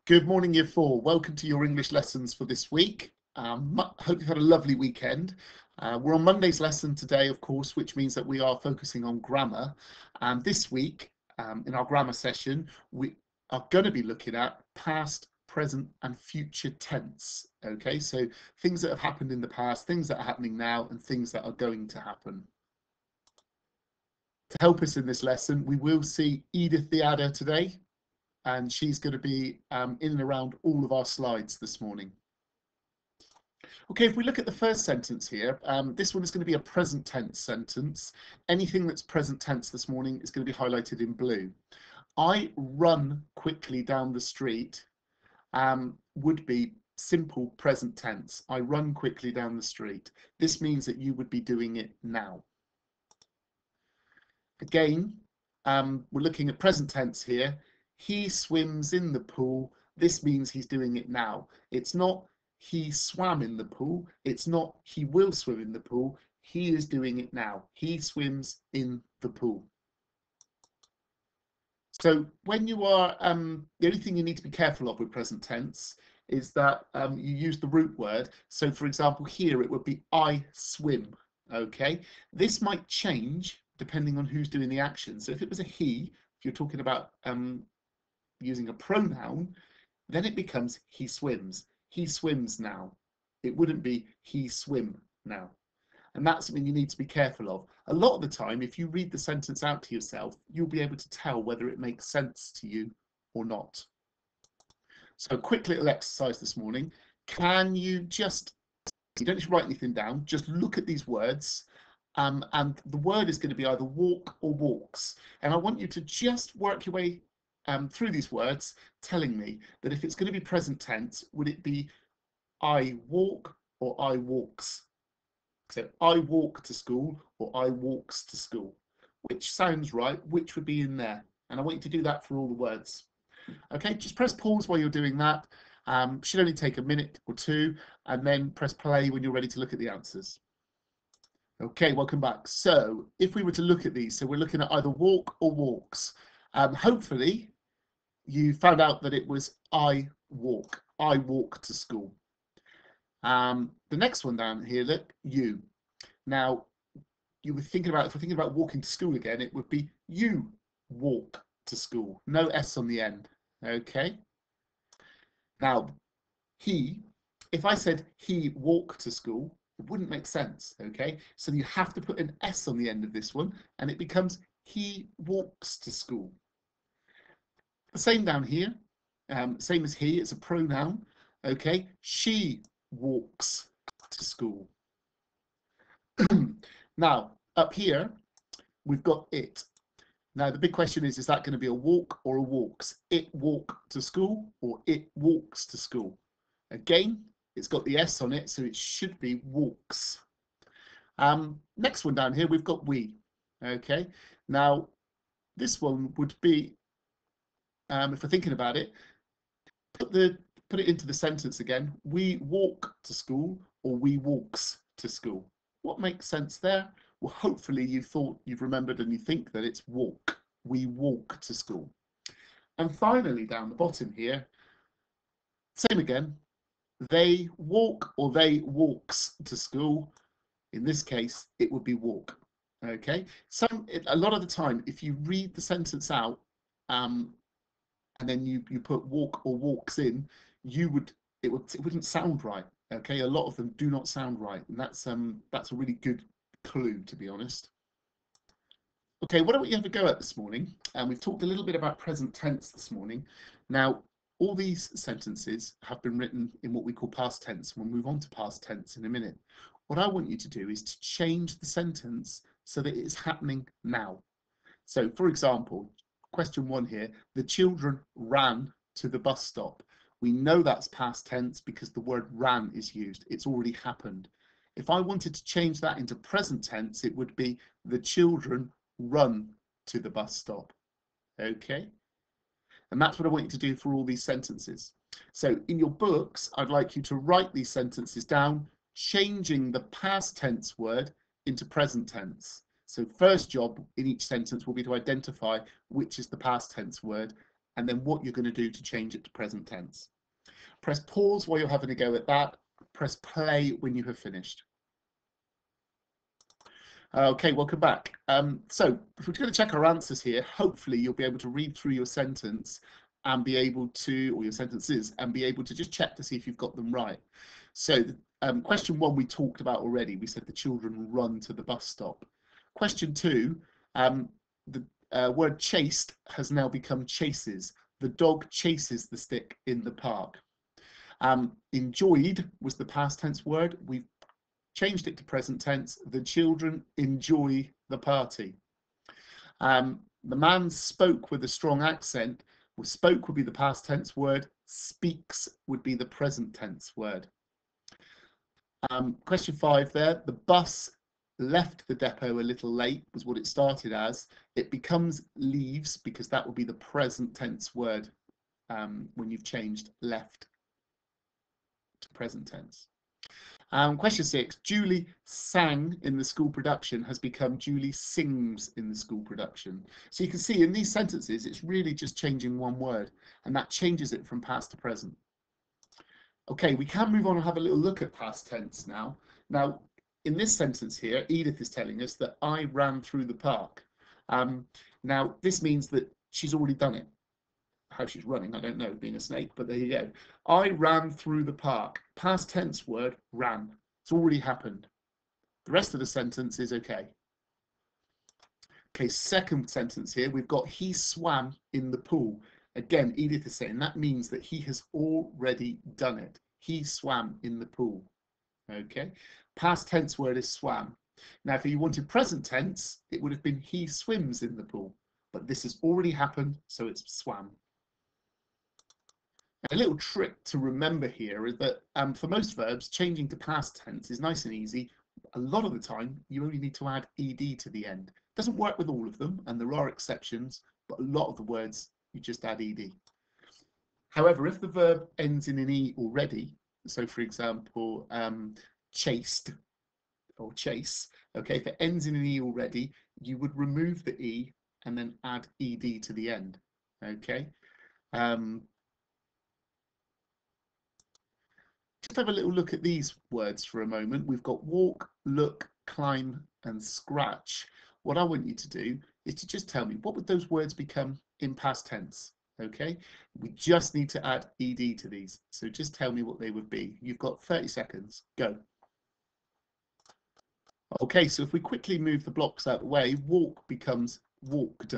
Good morning, Year 4. Welcome to your English lessons for this week. Hope you've had a lovely weekend. We're on Monday's lesson today, of course, which means that we are focusing on grammar. And this week, in our grammar session, we are going to be looking at past, present, and future tense. Okay, so things that have happened in the past, things that are happening now, and things that are going to happen. To help us in this lesson, we will see Edith the Adder today, and she's going to be in and around all of our slides this morning. Okay, if we look at the first sentence here, this one is going to be a present tense sentence. Anything that's present tense this morning is going to be highlighted in blue. I run quickly down the street would be simple present tense. I run quickly down the street. This means that you would be doing it now. Again, we're looking at present tense here. He swims in the pool. This means he's doing it now. It's not he swam in the pool. It's not he will swim in the pool. He is doing it now. He swims in the pool. So when you are, the only thing you need to be careful of with present tense is that you use the root word. So for example, here it would be I swim. Okay, this might change depending on who's doing the action. So if it was a he, if you're talking about using a pronoun, then it becomes he swims. He swims now. It wouldn't be he swim now. And that's something you need to be careful of. A lot of the time, if you read the sentence out to yourself, you'll be able to tell whether it makes sense to you or not. So a quick little exercise this morning. Can you just, you don't need to write anything down, just look at these words. And the word is going to be either walk or walks. And I want you to just work your way through these words, telling me that if it's going to be present tense, would it be I walk or I walks? So I walk to school or I walks to school. Which sounds right? Which would be in there? And I want you to do that for all the words. Okay, just press pause while you're doing that. Should only take a minute or two, and then press play when you're ready to look at the answers. Okay, welcome back. So if we were to look at these, so we're looking at either walk or walks. Hopefully you found out that it was I walk to school. The next one down here, look, you. Now, you were thinking about, if we're thinking about walking to school again, it would be you walk to school. No S on the end, okay? Now, he, if I said he walked to school, it wouldn't make sense, okay? So you have to put an S on the end of this one, and it becomes he walks to school. The same down here, same as he, it's a pronoun, okay? She walks to school. Now, up here, we've got it. Now, the big question is that going to be a walk or a walks? It walk to school or it walks to school? Again, it's got the S on it, so it should be walks. Next one down here, we've got we. Okay, now this one would be, if we're thinking about it, put it into the sentence again. We walk to school or we walks to school. What makes sense there? Well, hopefully you've remembered and you think that it's walk. We walk to school. And finally, down the bottom here, same again. They walk or they walks to school. In this case, it would be walk. Okay. A lot of the time, if you read the sentence out, and then you put walk or walks in, it wouldn't sound right. Okay. A lot of them do not sound right, and that's a really good clue, to be honest. Okay, what don't we have a go at this morning? We've talked a little bit about present tense this morning. Now, all these sentences have been written in what we call past tense. We'll move on to past tense in a minute. What I want you to do is to change the sentence so that it's happening now. So, for example, question 1 here, the children ran to the bus stop. We know that's past tense because the word ran is used. It's already happened. If I wanted to change that into present tense, it would be the children run to the bus stop. Okay, and that's what I want you to do for all these sentences. So in your books, I'd like you to write these sentences down, changing the past tense word into present tense. So first job in each sentence will be to identify which is the past tense word, and then what you're going to do to change it to present tense. Press pause while you're having a go at that. Press play when you have finished. Okay, welcome back. So if we're going to check our answers here, hopefully you'll be able to read through your sentence and be able to, or your sentences, and be able to just check to see if you've got them right. So question 1 we talked about already. We said the children run to the bus stop. Question 2, the word chased has now become chases. The dog chases the stick in the park. Enjoyed was the past tense word. We've changed it to present tense. The children enjoy the party. The man spoke with a strong accent. Well, spoke would be the past tense word. Speaks would be the present tense word. Question 5 there. The bus left the depot a little late was what it started as. It becomes leaves because that will be the present tense word when you've changed left to present tense. Question 6, Julie sang in the school production has become Julie sings in the school production. So you can see in these sentences, it's really just changing one word, and that changes it from past to present. Okay, we can move on and have a little look at past tense now. Now, in this sentence here, Edith is telling us that I ran through the park. Now, this means that she's already done it. How she's running, I don't know, being a snake, but there you go. I ran through the park. Past tense word, ran. It's already happened. The rest of the sentence is okay. Okay, second sentence here, we've got he swam in the pool. Again, Edith is saying that means that he has already done it. He swam in the pool. Okay, past tense word is swam. Now, if you wanted present tense, it would have been he swims in the pool, but this has already happened, so it's swam. A little trick to remember here is that for most verbs, changing to past tense is nice and easy. A lot of the time, you only need to add ed to the end. It doesn't work with all of them, and there are exceptions, but a lot of the words, you just add ed. However, if the verb ends in an e already, so for example, chased or chase, okay, if it ends in an e already, you would remove the e and then add ed to the end, okay? Just have a little look at these words for a moment. We've got walk, look, climb, and scratch. What I want you to do is to just tell me what would those words become in past tense. Okay, we just need to add ed to these. So just tell me what they would be. You've got 30 seconds. Go. Okay, so if we quickly move the blocks out of the way, walk becomes walked,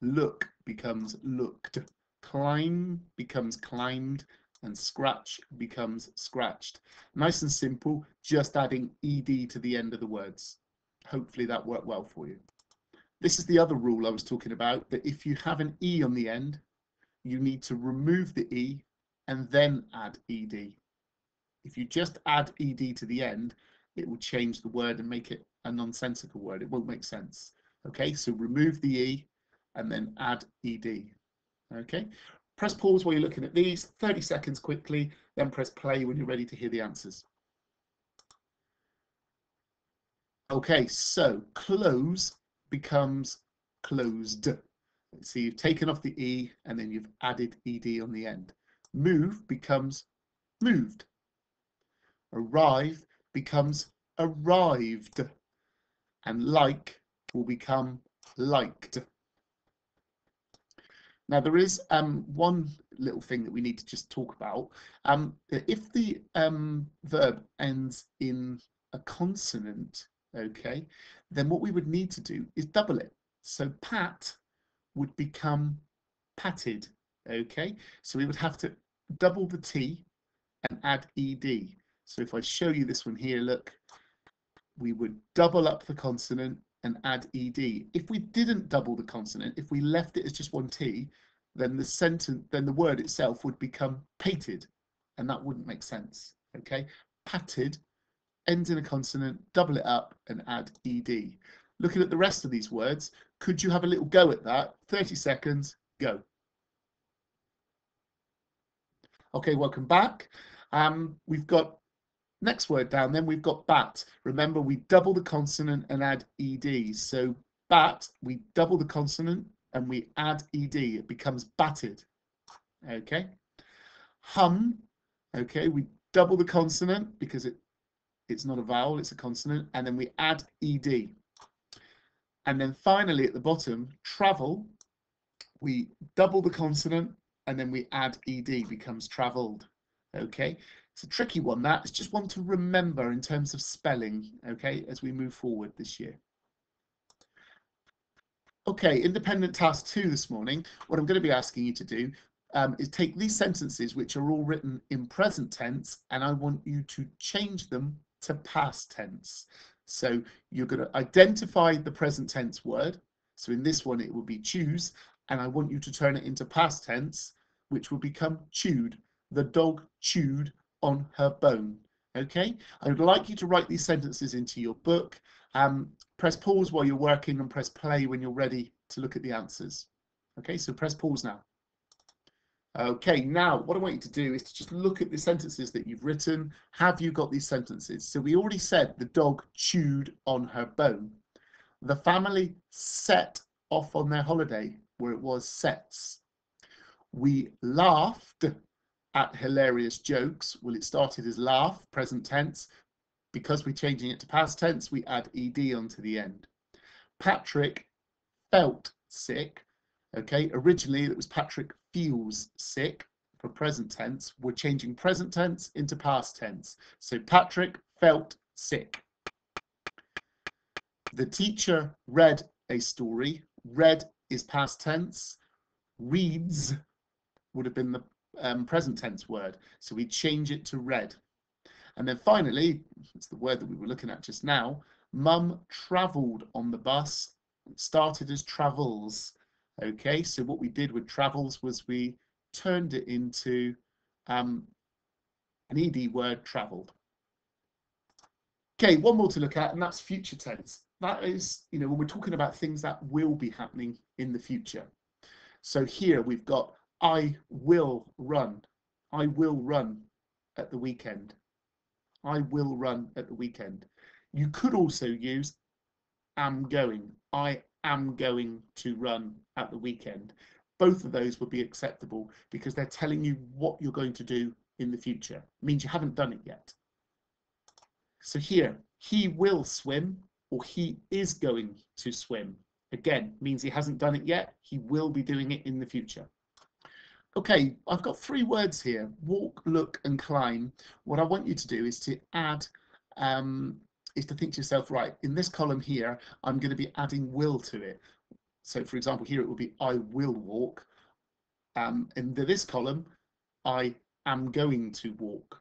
look becomes looked, climb becomes climbed, and scratch becomes scratched. Nice and simple, just adding ed to the end of the words. Hopefully that worked well for you. This is the other rule I was talking about, that if you have an e on the end, you need to remove the e and then add ed. If you just add ed to the end, it will change the word and make it a nonsensical word. It won't make sense. Okay, so remove the e and then add ed. Okay, press pause while you're looking at these, 30 seconds quickly, then press play when you're ready to hear the answers. Okay, so close becomes closed. So you've taken off the e and then you've added ed on the end. Move becomes moved. Arrive becomes arrived. And like will become liked. Now, there is one little thing that we need to just talk about. If the verb ends in a consonant, okay, then what we would need to do is double it. So pat would become patted, okay? So we would have to double the T and add ED. So if I show you this one here, look, we would double up the consonant and add ED. If we didn't double the consonant, if we left it as just one T, then the sentence, then the word itself would become pated, and that wouldn't make sense, okay? Patted ends in a consonant, double it up and add ED. Looking at the rest of these words, could you have a little go at that? 30 seconds, go. Okay, welcome back. We've got next word down, then we've got bat. Remember, we double the consonant and add ED. So bat, we double the consonant and we add ED. It becomes batted. Okay. Hum, okay, we double the consonant because it's not a vowel, it's a consonant, and then we add ed. And then finally at the bottom, travel, we double the consonant and then we add ed, becomes travelled. Okay, it's a tricky one, that. It's just one to remember in terms of spelling, okay, as we move forward this year. Okay, independent task 2 this morning. What I'm going to be asking you to do is take these sentences, which are all written in present tense, and I want you to change them to past tense. So you're going to identify the present tense word. So in this one, it will be choose, and I want you to turn it into past tense, which will become chewed. The dog chewed on her bone. Okay, I would like you to write these sentences into your book. Press pause while you're working and press play when you're ready to look at the answers. Okay, so press pause now. Okay, now what I want you to do is to just look at the sentences that you've written. Have you got these sentences? So we already said the dog chewed on her bone. The family set off on their holiday, where it was sets. We laughed at hilarious jokes. Well, it started as laugh, present tense. Because we're changing it to past tense, we add ed onto the end. Patrick felt sick. Okay, originally it was Patrick feels sick for present tense. We're changing present tense into past tense. So Patrick felt sick. The teacher read a story. Read is past tense. Reads would have been the present tense word. So we change it to read. And then finally, it's the word that we were looking at just now, Mum travelled on the bus. It started as travels. Okay, so what we did with travels was we turned it into an ed word, travelled. Okay, one more to look at, and that's future tense. That is, when we're talking about things that will be happening in the future. So here we've got I will run. I will run at the weekend. I will run at the weekend. You could also use am going. I am going to run at the weekend. Both of those would be acceptable because they're telling you what you're going to do in the future. It means you haven't done it yet. So here, he will swim or he is going to swim. Again, means he hasn't done it yet. He will be doing it in the future. Okay, I've got 3 words here, walk, look and climb. What I want you to do is to add, is to think to yourself, right, in this column here, I'm going to be adding will to it. So for example, here it will be I will walk. In this column, I am going to walk.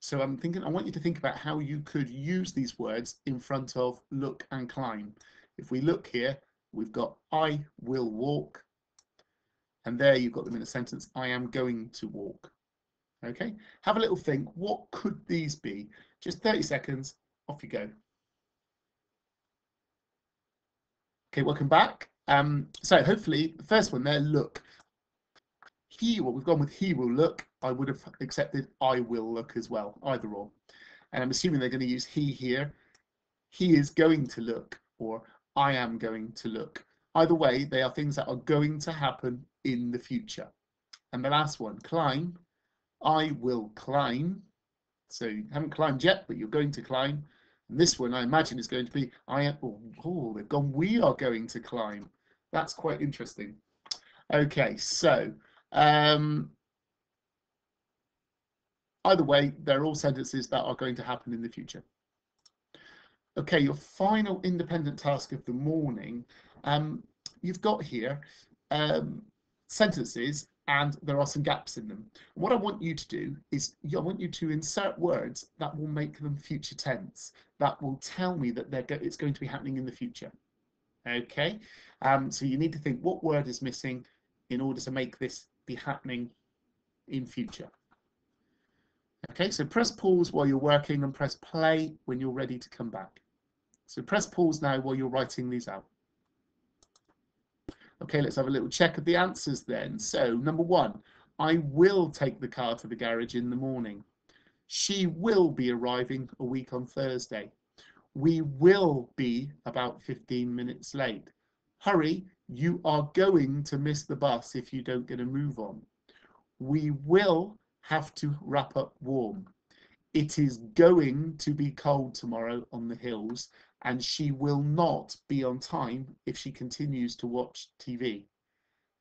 So I want you to think about how you could use these words in front of look and climb. If we look here, we've got I will walk. And there you've got them in a sentence, I am going to walk. Okay, have a little think, what could these be? Just 30 seconds, off you go. Okay, welcome back. So hopefully the first one there, look. We've gone with he will look. I would have accepted I will look as well, either or. And I'm assuming they're going to use he here. He is going to look, or I am going to look. Either way, they are things that are going to happen in the future. And the last one, climb. I will climb. So you haven't climbed yet, but you're going to climb. And this one, I imagine, is going to be, they've gone, we are going to climb. That's quite interesting. Okay, so either way, they're all sentences that are going to happen in the future. Okay, your final independent task of the morning, you've got here sentences and there are some gaps in them. What I want you to do is I want you to insert words that will make them future tense, that will tell me that it's going to be happening in the future. Okay, so you need to think what word is missing in order to make this be happening in future. Okay, so press pause while you're working and press play when you're ready to come back. So press pause now while you're writing these out. Okay, let's have a little check of the answers then. So number 1, I will take the car to the garage in the morning. She will be arriving a week on Thursday. We will be about 15 minutes late. Hurry, you are going to miss the bus if you don't get a move on. We will have to wrap up warm. It is going to be cold tomorrow on the hills, and she will not be on time if she continues to watch TV.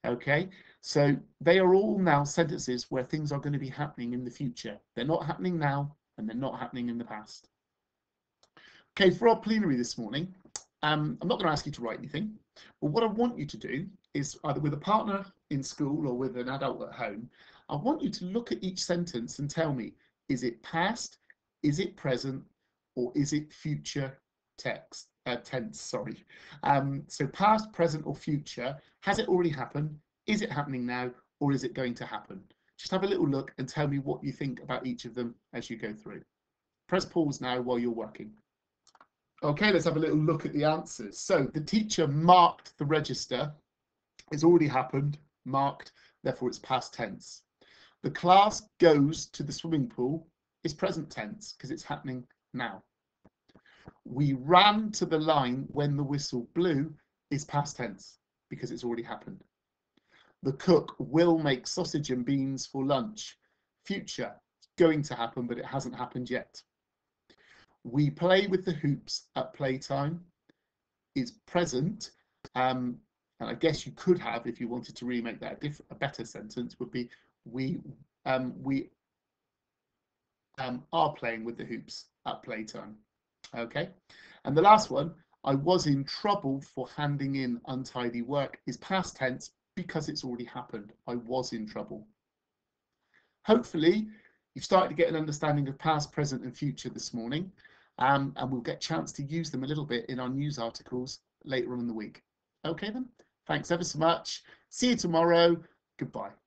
Okay, so they are all now sentences where things are going to be happening in the future. They're not happening now, and they're not happening in the past. Okay, for our plenary this morning, I'm not going to ask you to write anything, but what I want you to do is, either with a partner in school or with an adult at home, I want you to look at each sentence and tell me, is it past, is it present, or is it future tense, sorry. So past, present, or future, has it already happened? Is it happening now, or is it going to happen? Just have a little look and tell me what you think about each of them as you go through. Press pause now while you're working. Okay, let's have a little look at the answers. So the teacher marked the register. It's already happened, marked, therefore it's past tense. The class goes to the swimming pool is present tense because it's happening now. We ran to the line when the whistle blew is past tense because it's already happened. The cook will make sausage and beans for lunch. Future, it's going to happen, but it hasn't happened yet. We play with the hoops at playtime is present, and I guess you could have, if you wanted to remake that a better sentence, would be we are playing with the hoops at playtime. Okay, and the last one, I was in trouble for handing in untidy work, is past tense because it's already happened. I was in trouble. Hopefully, you've started to get an understanding of past, present, and future this morning. And we'll get a chance to use them a little bit in our news articles later on in the week. Okay then, thanks ever so much. See you tomorrow. Goodbye.